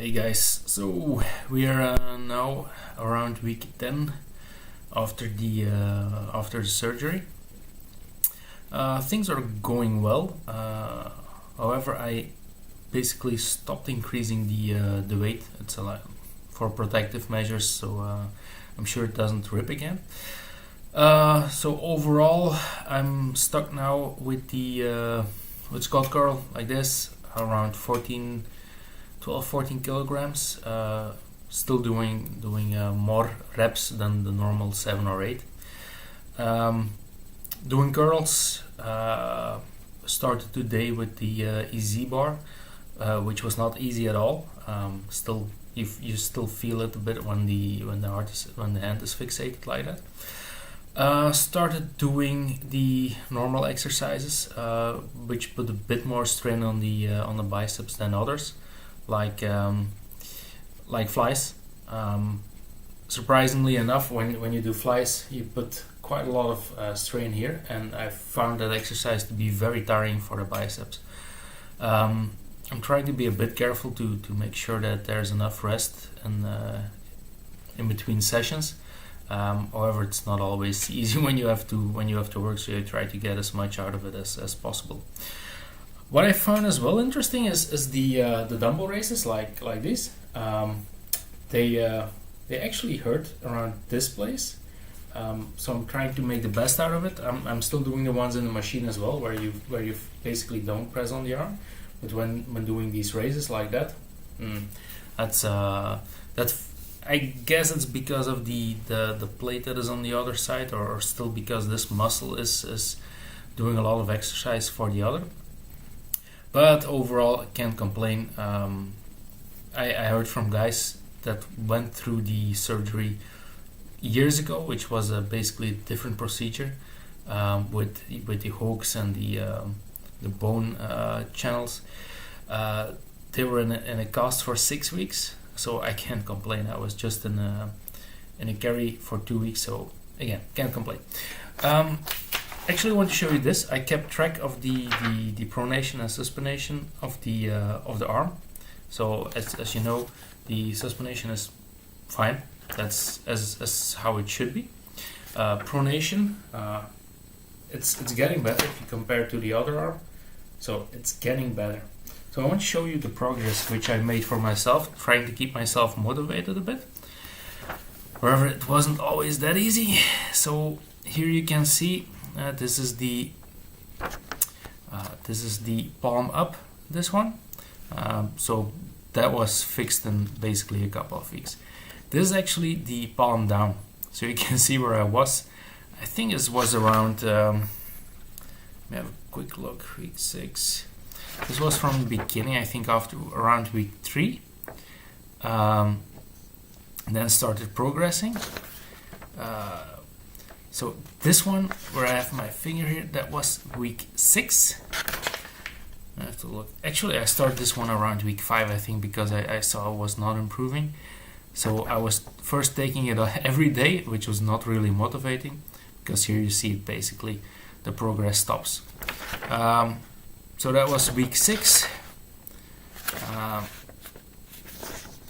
Hey guys, so we are now around week 10 after the surgery. Things are going well. However, I basically stopped increasing the weight. It's for protective measures, so I'm sure it doesn't rip again. So overall, I'm stuck now with the with squat curl like this, around 12-14 kilograms, still doing more reps than the normal 7 or 8. Doing curls, started today with the EZ bar, which was not easy at all. Still, you still feel it a bit when the hand is fixated like that. Started doing the normal exercises, which put a bit more strain on the biceps than others. Like flies. Surprisingly enough, when you do flies, you put quite a lot of strain here, and I found that exercise to be very tiring for the biceps. I'm trying to be a bit careful to make sure that there's enough rest and in between sessions. However, it's not always easy when you have to work, so you try to get as much out of it as possible. What I found as well interesting is the dumbbell raises like this. They actually hurt around this place. So I'm trying to make the best out of it. I'm still doing the ones in the machine as well, where you basically don't press on the arm. But when doing these raises like that, that's I guess it's because of the plate that is on the other side, or still because this muscle is doing a lot of exercise for the other. But overall, I can't complain. I heard from guys that went through the surgery years ago, which was basically a different procedure with the hooks and the bone channels. They were in a cast for 6 weeks, so I can't complain. I was just in a carry for 2 weeks, so again, can't complain. Actually, I want to show you this. I kept track of the pronation and supination of the arm. So as you know, the supination is fine. That's as how it should be. Pronation, it's getting better if you compare to the other arm. So it's getting better. So I want to show you the progress which I made for myself, trying to keep myself motivated a bit. However, it wasn't always that easy. So here you can see. This is the palm up, this one. So that was fixed in basically a couple of weeks. This is actually the palm down. So you can see where I was. I think it was around, let me have a quick look, week 6. This was from the beginning, I think after around week 3. Then started progressing. So this one, where I have my finger here, that was week 6. I have to look. Actually, I started this one around week 5, I think, because I saw I was not improving. So I was first taking it every day, which was not really motivating, because here you see it basically, the progress stops. So that was week 6.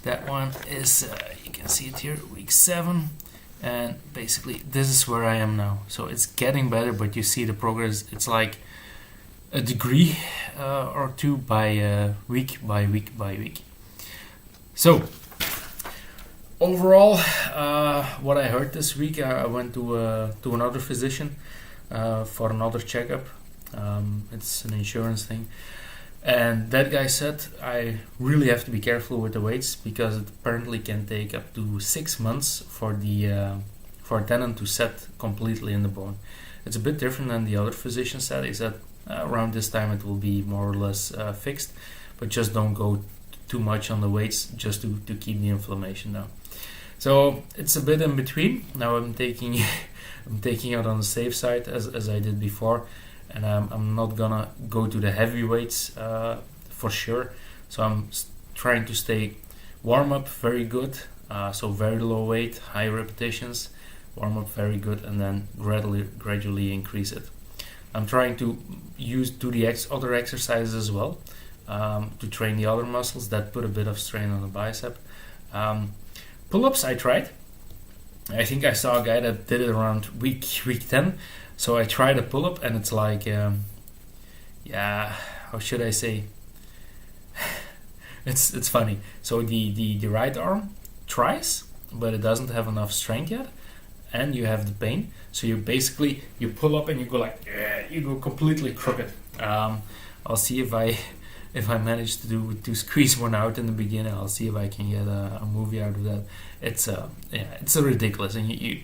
That one is, you can see it here, week 7. And basically, this is where I am now. So it's getting better, but you see the progress. It's like a degree or two by week by week by week. So overall, what I heard this week, I went to another physician for another checkup. It's an insurance thing. And that guy said I really have to be careful with the weights, because it apparently can take up to 6 months for a tendon to set completely in the bone. It's a bit different than the other physician said. He said around this time it will be more or less fixed, but just don't go too much on the weights, just to keep the inflammation down. So it's a bit in between. Now I'm taking it on the safe side as I did before. And I'm not gonna go to the heavy weights for sure. So I'm trying to stay warm up very good. So very low weight, high repetitions, warm up very good, and then gradually increase it. I'm trying to do the other exercises as well, to train the other muscles that put a bit of strain on the bicep. Pull-ups I tried. I think I saw a guy that did it around week 10. So I tried a pull-up, and it's like, how should I say? It's funny. So the right arm tries, but it doesn't have enough strength yet, and you have the pain. So you pull up and you go like, you go completely crooked. I'll see if I manage to squeeze one out in the beginning. I'll see if I can get a movie out of that. It's ridiculous, and you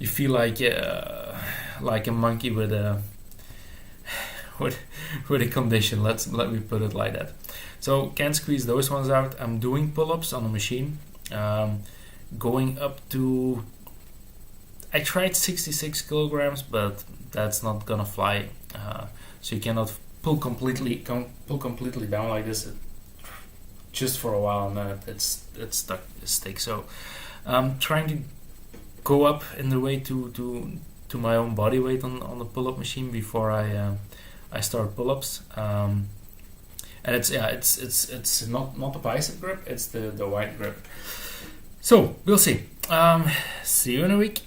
feel like a monkey with a condition. Let me put it like that. So can't squeeze those ones out. I'm doing pull-ups on the machine, going up to. I tried 66 kilograms, but that's not gonna fly. So you cannot pull completely down like this just for a while, and then it's stuck. It sticks. So I'm trying to go up in the way to my own body weight on the pull-up machine before I start pull-ups. And it's not the bicep grip, it's the wide grip. So we'll see. See you in a week.